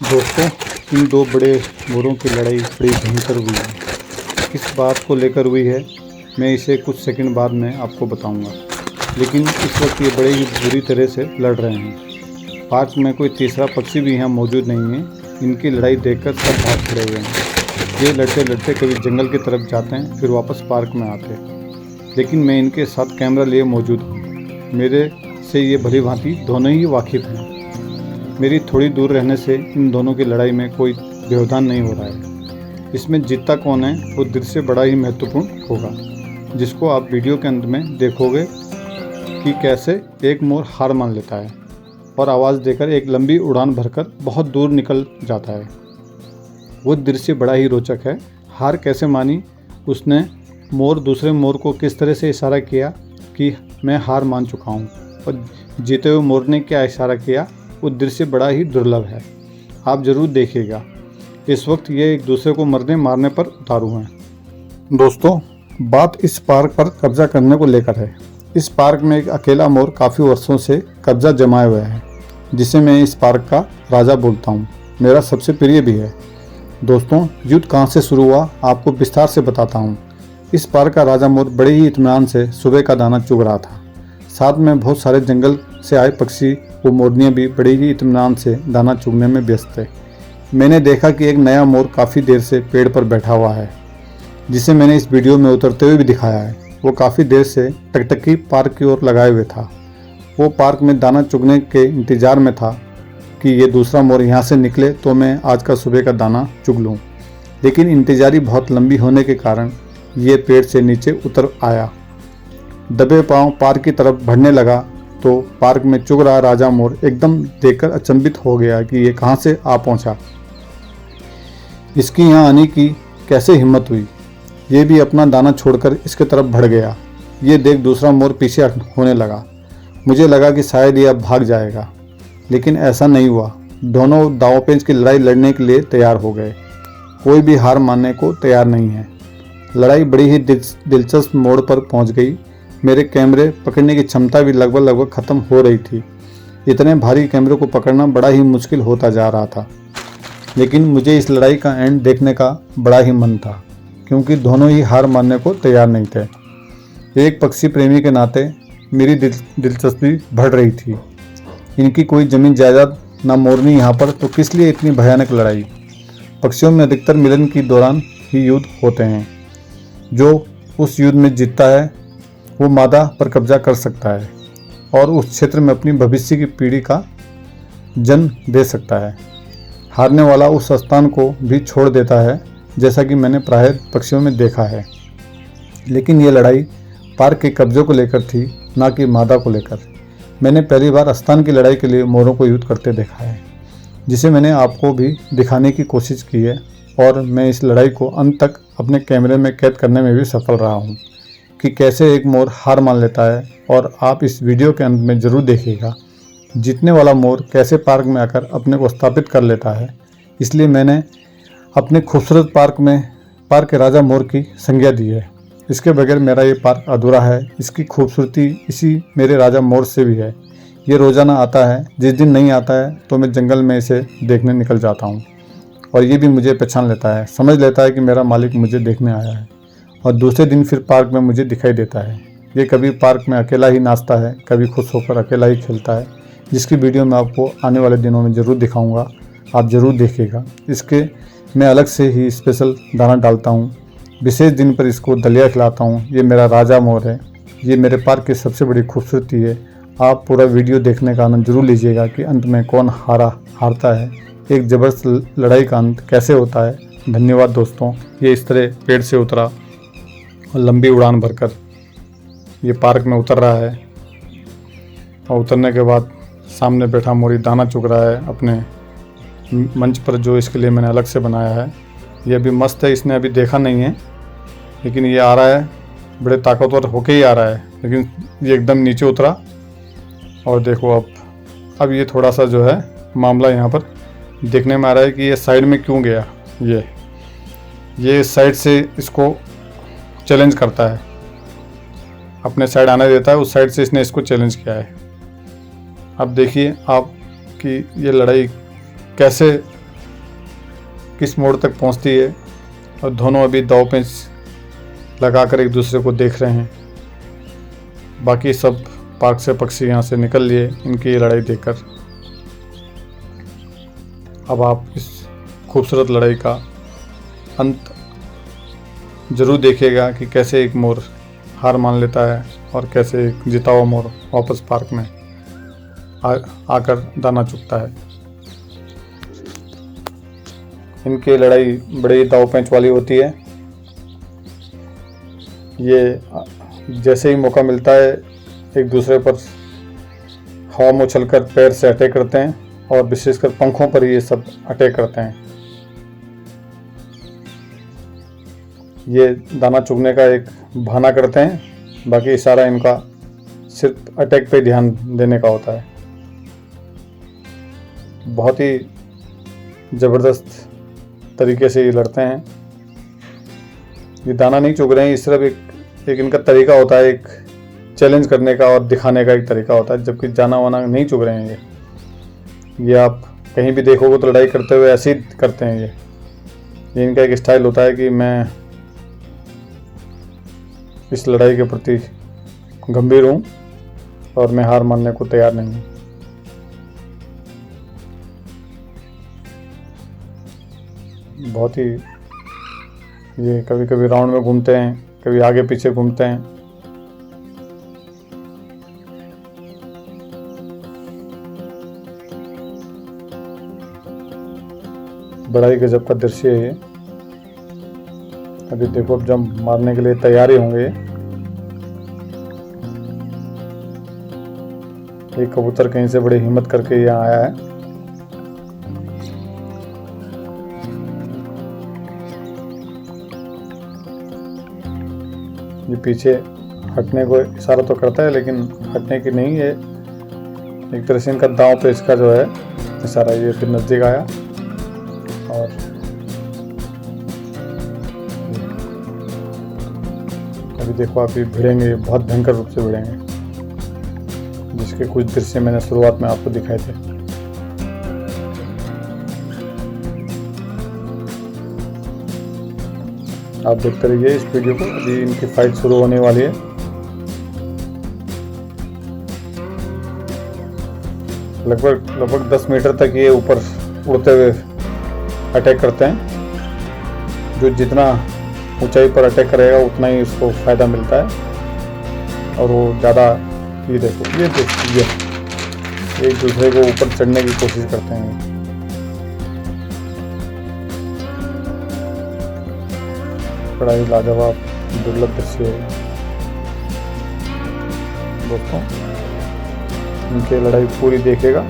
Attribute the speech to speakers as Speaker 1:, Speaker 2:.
Speaker 1: दोस्तों, इन दो बड़े मोरों की लड़ाई बड़ी भयंकर हुई है। किस बात को लेकर हुई है मैं इसे कुछ सेकंड बाद में आपको बताऊंगा, लेकिन इस वक्त ये बड़े ही बुरी तरह से लड़ रहे हैं। पार्क में कोई तीसरा पक्षी भी यहाँ मौजूद नहीं है। इनकी लड़ाई देखकर सब भाग खड़े हुए हैं। ये लड़ते लड़ते कभी जंगल की तरफ जाते हैं, फिर वापस पार्क में आते हैं। लेकिन मैं इनके साथ कैमरा लिए मौजूद हूँ। मेरे से ये भली भांति दोनों ही वाकिफ़ हैं। मेरी थोड़ी दूर रहने से इन दोनों की लड़ाई में कोई व्यवधान नहीं हो रहा है। इसमें जीतता कौन है वो दृश्य बड़ा ही महत्वपूर्ण होगा, जिसको आप वीडियो के अंत में देखोगे कि कैसे एक मोर हार मान लेता है और आवाज़ देकर एक लंबी उड़ान भरकर बहुत दूर निकल जाता है। वो दृश्य बड़ा ही रोचक है। हार कैसे मानी उसने, मोर दूसरे मोर को किस तरह से इशारा किया कि मैं हार मान चुका हूँ, और जीते हुए मोर ने क्या इशारा किया, वो दृश्य बड़ा ही दुर्लभ है। आप ज़रूर देखिएगा। इस वक्त ये एक दूसरे को मरने मारने पर उतारू हैं। दोस्तों, बात इस पार्क पर कब्जा करने को लेकर है। इस पार्क में एक अकेला मोर काफ़ी वर्षों से कब्जा जमाए हुए है, जिसे मैं इस पार्क का राजा बोलता हूँ। मेरा सबसे प्रिय भी है। दोस्तों, युद्ध कहाँ से शुरू हुआ आपको विस्तार से बताता हूँ। इस पार्क का राजा मोर बड़े ही इत्मीनान से सुबह का दाना चुग रहा था। साथ में बहुत सारे जंगल से आए पक्षी वो मोरनियाँ भी बड़े ही इत्मीनान से दाना चुगने में व्यस्त थे। मैंने देखा कि एक नया मोर काफ़ी देर से पेड़ पर बैठा हुआ है, जिसे मैंने इस वीडियो में उतरते हुए भी दिखाया है। वो काफ़ी देर से टकटकी पार्क की ओर लगाए हुए था। वो पार्क में दाना चुगने के इंतज़ार में था कि ये दूसरा मोर यहाँ से निकले तो मैं आज का सुबह का दाना चुग लूँ। लेकिन इंतज़ारी बहुत लंबी होने के कारण ये पेड़ से नीचे उतर आया। दबे पांव पार्क की तरफ बढ़ने लगा तो पार्क में चुग रहा राजा मोर एकदम देखकर अचंभित हो गया कि ये कहाँ से आ पहुँचा। इसकी यहाँ आने की कैसे हिम्मत हुई। ये भी अपना दाना छोड़कर इसके तरफ बढ़ गया। ये देख दूसरा मोर पीछे होने लगा। मुझे लगा कि शायद ये अब भाग जाएगा, लेकिन ऐसा नहीं हुआ। दोनों दांव-पेंच की लड़ाई लड़ने के लिए तैयार हो गए। कोई भी हार मानने को तैयार नहीं है। लड़ाई बड़ी ही दिलचस्प मोड़ पर पहुंच गई। मेरे कैमरे पकड़ने की क्षमता भी लगभग ख़त्म हो रही थी। इतने भारी कैमरे को पकड़ना बड़ा ही मुश्किल होता जा रहा था। लेकिन मुझे इस लड़ाई का एंड देखने का बड़ा ही मन था, क्योंकि दोनों ही हार मानने को तैयार नहीं थे। एक पक्षी प्रेमी के नाते मेरी दिलचस्पी बढ़ रही थी। इनकी कोई ज़मीन जायदाद ना मोरनी यहाँ पर, तो किस लिए इतनी भयानक लड़ाई। पक्षियों में अधिकतर मिलन के दौरान ही युद्ध होते हैं। जो उस युद्ध में जीतता है वो मादा पर कब्जा कर सकता है और उस क्षेत्र में अपनी भविष्य की पीढ़ी का जन्म दे सकता है। हारने वाला उस स्थान को भी छोड़ देता है, जैसा कि मैंने प्रायः पक्षियों में देखा है। लेकिन ये लड़ाई पार्क के कब्जे को लेकर थी, ना कि मादा को लेकर। मैंने पहली बार स्थान की लड़ाई के लिए मोरों को युद्ध करते देखा है, जिसे मैंने आपको भी दिखाने की कोशिश की है, और मैं इस लड़ाई को अंत तक अपने कैमरे में कैद करने में भी सफल रहा हूँ कि कैसे एक मोर हार मान लेता है। और आप इस वीडियो के अंत में ज़रूर देखिएगा जीतने वाला मोर कैसे पार्क में आकर अपने को स्थापित कर लेता है। इसलिए मैंने अपने खूबसूरत पार्क के राजा मोर की संज्ञा दी है। इसके बगैर मेरा ये पार्क अधूरा है। इसकी खूबसूरती इसी मेरे राजा मोर से भी है। ये रोज़ाना आता है। जिस दिन नहीं आता है तो मैं जंगल में इसे देखने निकल जाता हूँ, और ये भी मुझे पहचान लेता है, समझ लेता है कि मेरा मालिक मुझे देखने आया है, और दूसरे दिन फिर पार्क में मुझे दिखाई देता है। ये कभी पार्क में अकेला ही नाचता है, कभी खुश होकर अकेला ही खेलता है, जिसकी वीडियो मैं आपको आने वाले दिनों में ज़रूर दिखाऊंगा। आप ज़रूर देखिएगा। इसके मैं अलग से ही स्पेशल दाना डालता हूँ। विशेष दिन पर इसको दलिया खिलाता हूँ। ये मेरा राजा मोर है। ये मेरे पार्क की सबसे बड़ी खूबसूरती है। आप पूरा वीडियो देखने का आनंद जरूर लीजिएगा कि अंत में कौन हारता है, एक ज़बरदस्त लड़ाई का अंत कैसे होता है। धन्यवाद दोस्तों। ये इस तरह पेड़ से उतरा और लंबी उड़ान भरकर ये पार्क में उतर रहा है, और उतरने के बाद सामने बैठा मोरी दाना चुग रहा है अपने मंच पर, जो इसके लिए मैंने अलग से बनाया है। ये अभी मस्त है, इसने अभी देखा नहीं है, लेकिन ये आ रहा है, बड़े ताकतवर होके ही आ रहा है। लेकिन ये एकदम नीचे उतरा, और देखो अब ये थोड़ा सा जो है मामला यहाँ पर देखने में आ रहा है कि ये साइड में क्यों गया। ये साइड से इसको चैलेंज करता है, अपने साइड आने देता है, उस साइड से इसने इसको चैलेंज किया है। अब देखिए आप कि ये लड़ाई कैसे किस मोड़ तक पहुंचती है, और दोनों अभी दांव पेंच लगाकर एक दूसरे को देख रहे हैं। बाकी सब पार्क से पक्षी यहाँ से निकल लिए इनकी ये लड़ाई देखकर। अब आप इस खूबसूरत लड़ाई का अंत जरूर देखिएगा कि कैसे एक मोर हार मान लेता है और कैसे एक जीता हुआ मोर वापस पार्क में आकर दाना चुगता है। इनकी लड़ाई बड़ी दाव पेंच वाली होती है। ये जैसे ही मौका मिलता है एक दूसरे पर हवा में उछलकर पैर से अटैक करते हैं, और विशेषकर पंखों पर ये सब अटैक करते हैं। ये दाना चुगने का एक बहाना करते हैं, बाकी सारा इनका सिर्फ अटैक पे ध्यान देने का होता है। बहुत ही ज़बरदस्त तरीके से ये लड़ते हैं। ये दाना नहीं चुग रहे हैं, ये सिर्फ एक इनका तरीका होता है, एक चैलेंज करने का और दिखाने का एक तरीका होता है, जबकि दाना वाना नहीं चुग रहे हैं ये आप कहीं भी देखोगे तो लड़ाई करते हुए ऐसे ही करते हैं। ये इनका एक स्टाइल होता है कि मैं इस लड़ाई के प्रति गंभीर हूँ और मैं हार मानने को तैयार नहीं हूँ। बहुत ही ये कभी कभी राउंड में घूमते हैं, कभी आगे पीछे घूमते हैं। बड़ा ही गजब का दृश्य है ये। अभी देखो, अब जब मारने के लिए तैयार ही होंगे। एक कबूतर कहीं से बड़ी हिम्मत करके यहाँ आया है। ये पीछे हटने को इशारा तो करता है, लेकिन हटने की नहीं है। एक तरह से इनका दांव पे इसका जो है इशारा। ये फिर नज़दीक आया और अभी देखो, आप ये भिड़ेंगे, बहुत भयंकर रूप से भिड़ेंगे, जिसके कुछ दृश्य मैंने शुरुआत में आपको दिखाए थे। आप देखते रहिए इस वीडियो को। अभी इनकी फाइट शुरू होने वाली है। लगभग 10 मीटर तक ये ऊपर उड़ते हुए अटैक करते हैं। जो जितना ऊंचाई पर अटैक करेगा उतना ही उसको फ़ायदा मिलता है, और वो ज़्यादा ये देखो ये एक दूसरे को ऊपर चढ़ने की कोशिश करते हैं। बड़ा ही लाजवाब दुर्लभ दृश्य है दोस्तों। इनकी लड़ाई पूरी देखिएगा।